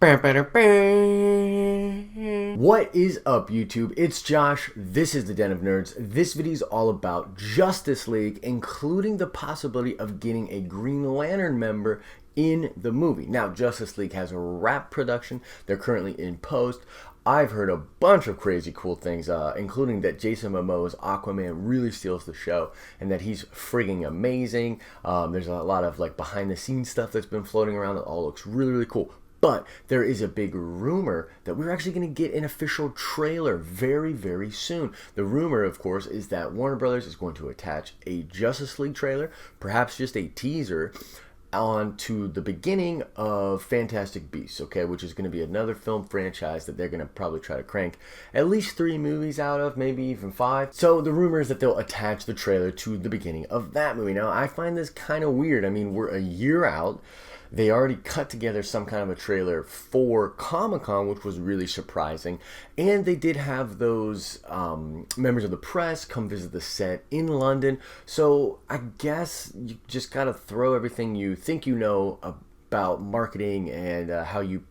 What is up, YouTube? It's Josh. This is the Den of Nerds. This video is all about Justice League, including the possibility of getting a Green Lantern member in the movie. Now, Justice League has a wrap production. They're currently in post. I've heard a bunch of crazy cool things, including that Jason Momoa's Aquaman really steals the show and that he's frigging amazing. There's a lot of like behind the scenes stuff that's been floating around that all looks really, really cool. But there is a big rumor that we're actually going to get an official trailer very, very soon. The rumor, of course, is that Warner Brothers is going to attach a Justice League trailer, perhaps just a teaser, onto the beginning of Fantastic Beasts, okay, which is going to be another film franchise that they're going to probably try to crank at least 3 movies out of, maybe even 5. So the rumor is that they'll attach the trailer to the beginning of that movie. Now, I find this kind of weird. I mean, we're a year out. They already cut together some kind of a trailer for Comic-Con, which was really surprising. And they did have those members of the press come visit the set in London. So I guess you just got to throw everything you think you know about marketing and how you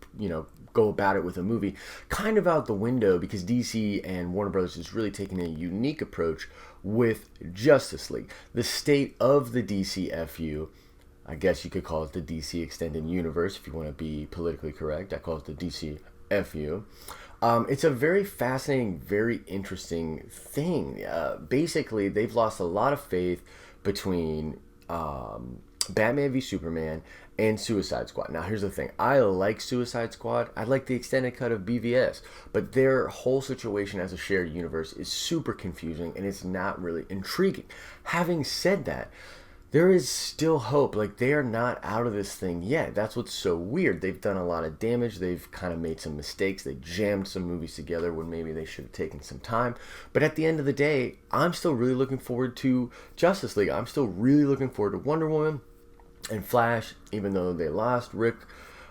go about it with a movie kind of out the window, because DC and Warner Brothers is really taking a unique approach with Justice League. The state of the DCFU, I guess you could call it the DC Extended Universe if you want to be politically correct. I call it the DCFU. It's a very fascinating, very interesting thing. Basically, they've lost a lot of faith between Batman v Superman and Suicide Squad. Now, here's the thing. I like Suicide Squad. I like the extended cut of BVS. But their whole situation as a shared universe is super confusing, and it's not really intriguing. Having said that, there is still hope. Like, they are not out of this thing yet. That's what's so weird. They've done a lot of damage. They've kind of made some mistakes. They jammed some movies together when maybe they should have taken some time. But at the end of the day, I'm still really looking forward to Justice League. I'm still really looking forward to Wonder Woman and Flash, even though they lost Rick.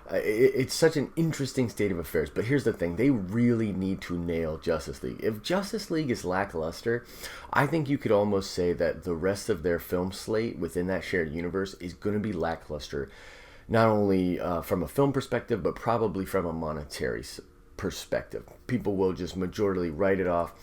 It's such an interesting state of affairs. But here's the thing. They really need to nail Justice League. If Justice League is lackluster, I think you could almost say that the rest of their film slate within that shared universe is going to be lackluster. Not only from a film perspective, but probably from a monetary perspective. People will just majorly write it off,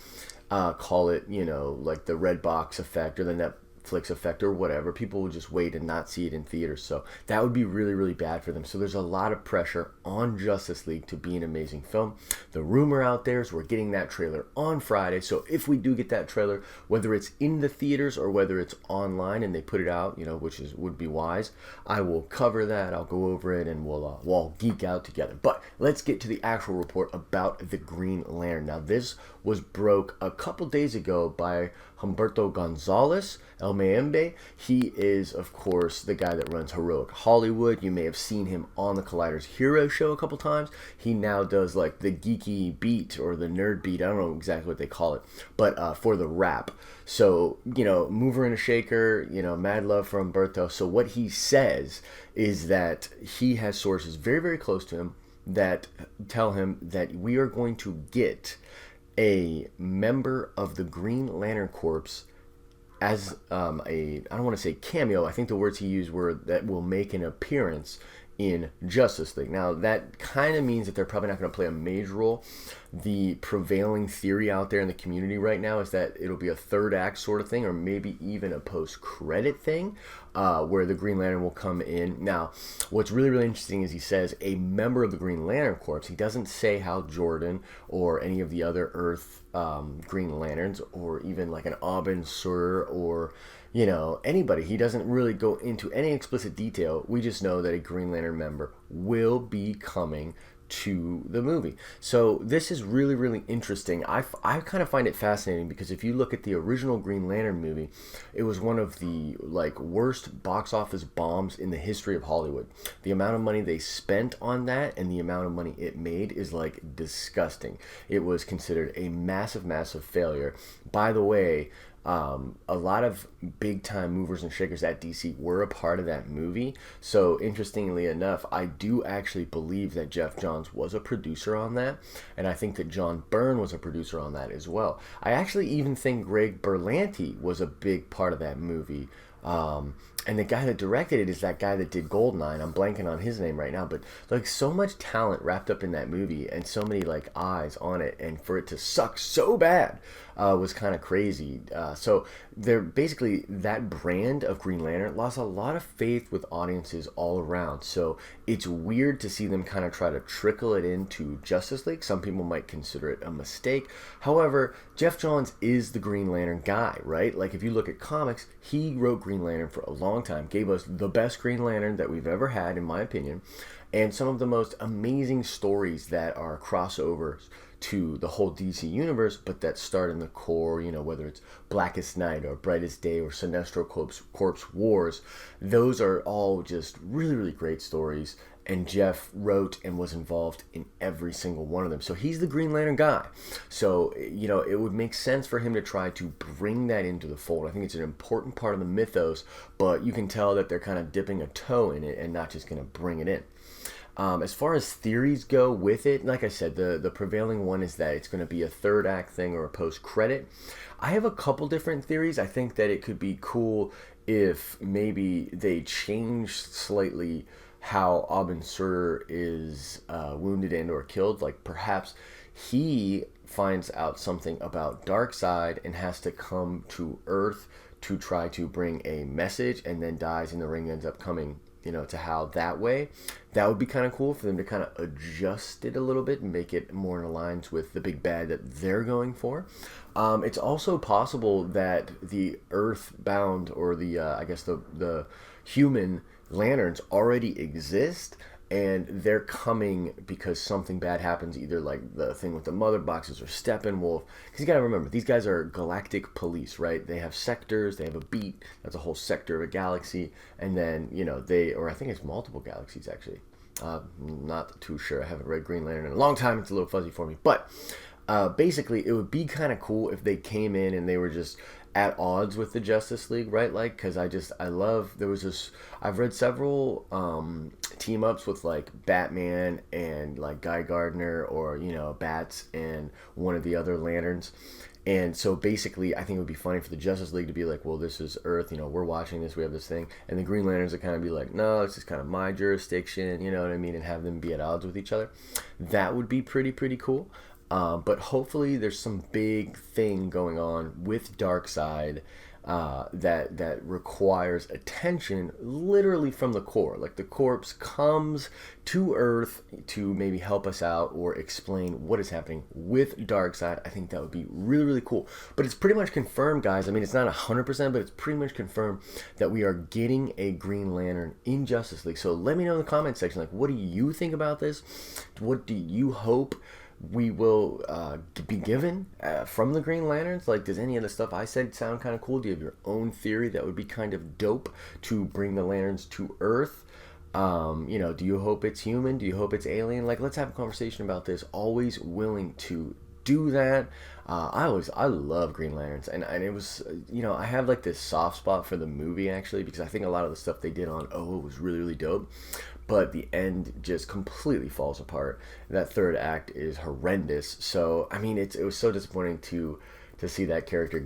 call it, like the red box effect or the Netflix effect or whatever. People will just wait and not see it in theaters. So that would be really, really bad for them. So there's a lot of pressure on Justice League to be an amazing film. The rumor out there is we're getting that trailer on Friday. So if we do get that trailer, whether it's in the theaters or whether it's online and they put it out, which would be wise, I will cover that. I'll go over it and we'll all geek out together. But let's get to the actual report about the Green Lantern. Now, this was broke a couple days ago by Humberto Gonzalez, El Mayembe. He is, of course, the guy that runs Heroic Hollywood. You may have seen him on the Collider's Hero Show a couple times. He now does like the geeky beat or the nerd beat. I don't know exactly what they call it, but for the rap. So, mover and a shaker, mad love for Humberto. So what he says is that he has sources very, very close to him that tell him that we are going to get a member of the Green Lantern Corps as I don't want to say cameo. I think the words he used were that will make an appearance in Justice League. Now, that kind of means that they're probably not going to play a major role. The prevailing theory out there in the community right now is that it'll be a third act sort of thing, or maybe even a post-credit thing, where the Green Lantern will come in. Now, what's really, really interesting is he says a member of the Green Lantern Corps. He doesn't say Hal Jordan or any of the other Earth Green Lanterns, or even like an Aubin Sur or anybody. He doesn't really go into any explicit detail. We just know that a Green Lantern member will be coming to the movie. So this is really, really interesting. I kind of find it fascinating because if you look at the original Green Lantern movie, it was one of the worst box office bombs in the history of Hollywood. The amount of money they spent on that and the amount of money it made is disgusting. It was considered a massive, massive failure. By the way, a lot of big time movers and shakers at DC were a part of that movie. So interestingly enough, I do actually believe that Jeff Johns was a producer on that, and I think that John Byrne was a producer on that as well. I actually even think Greg Berlanti was a big part of that movie. And the guy that directed it is that guy that did Goldeneye. I'm blanking on his name right now, but like so much talent wrapped up in that movie and so many like eyes on it, and for it to suck so bad was kind of crazy. So they're basically, that brand of Green Lantern lost a lot of faith with audiences all around. So it's weird to see them kind of try to trickle it into Justice League. Some people might consider it a mistake. However, Jeff Johns is the Green Lantern guy, right? Like if you look at comics, he wrote Green Lantern for a long time, gave us the best Green Lantern that we've ever had, in my opinion, and some of the most amazing stories that are crossovers to the whole DC universe, but that start in the core, you know, whether it's Blackest Night or Brightest Day or Sinestro Corpse Wars. Those are all just really, really great stories, and Jeff wrote and was involved in every single one of them. So he's the Green Lantern guy. So, you know, it would make sense for him to try to bring that into the fold. I think it's an important part of the mythos, but you can tell that they're kind of dipping a toe in it and not just going to bring it in. As far as theories go with it, like I said, the prevailing one is that it's going to be a third act thing or a post-credit. I have a couple different theories. I think that it could be cool if maybe they change slightly how Abin Sur is wounded and or killed. Like perhaps he finds out something about Darkseid and has to come to Earth to try to bring a message, and then dies, and the ring ends up coming, you know, to Hal that way. That would be kind of cool for them to kind of adjust it a little bit and make it more in alliance with the big bad that they're going for. It's also possible that the Earthbound, or the I guess the human lanterns already exist, and they're coming because something bad happens, either like the thing with the mother boxes or Steppenwolf. Because you gotta remember, these guys are galactic police, right? They have sectors, they have a beat, that's a whole sector of a galaxy, and then, you know, or I think it's multiple galaxies actually. Not too sure, I haven't read Green Lantern in a long time, it's a little fuzzy for me. But basically, it would be kind of cool if they came in and they were just at odds with the Justice League, right? Like, because I've read several team ups with like Batman and like Guy Gardner, or, you know, Bats and one of the other Lanterns. And so basically, I think it would be funny for the Justice League to be like, well, this is Earth, you know, we're watching this, we have this thing. And the Green Lanterns would kind of be like, no, this is kind of my jurisdiction, you know what I mean? And have them be at odds with each other. That would be pretty cool. But hopefully there's some big thing going on with Darkseid that requires attention literally from the core. Like the corpse comes to Earth to maybe help us out or explain what is happening with Darkseid. I think that would be really cool. But it's pretty much confirmed, guys. I mean, it's not 100%, but it's pretty much confirmed that we are getting a Green Lantern in Justice League. So let me know in the comment section, like, what do you think about this? What do you hope we will be given from the Green Lanterns? Like, does any of the stuff I said sound kind of cool? Do you have your own theory that would be kind of dope to bring the Lanterns to Earth? You know, do you hope it's human? Do you hope it's alien? Like, let's have a conversation about this. Always willing to do that. I love Green Lanterns, and it was, you know, I have like this soft spot for the movie actually, because I think a lot of the stuff they did on was really dope. But the end just completely falls apart. That third act is horrendous. So I mean, it was so disappointing to see that character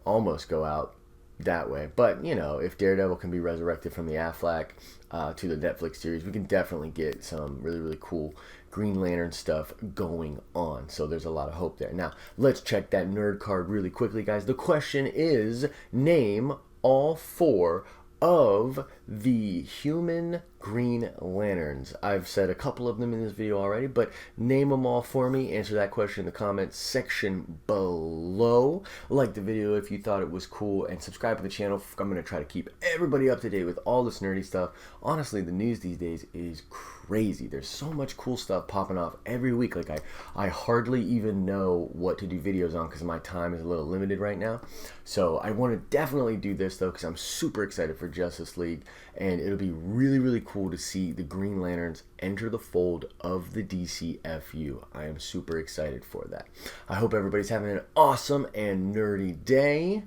almost go out that way. But you know, if Daredevil can be resurrected from the Affleck to the Netflix series, we can definitely get some really cool Green Lantern stuff going on. So there's a lot of hope there. Now let's check that nerd card really quickly, guys. The question is, name all 4 of the human Green Lanterns. I've said a couple of them in this video already, but name them all for me. Answer that question in the comments section below. Like the video if you thought it was cool, and subscribe to the channel. I'm going to try to keep everybody up to date with all this nerdy stuff. Honestly, the news these days is crazy. There's so much cool stuff popping off every week. Like I hardly even know what to do videos on because my time is a little limited right now. So I want to definitely do this though, because I'm super excited for Justice League, and it'll be really cool to see the Green Lanterns enter the fold of the DCFU. I am super excited for that. I hope everybody's having an awesome and nerdy day.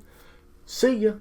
See ya!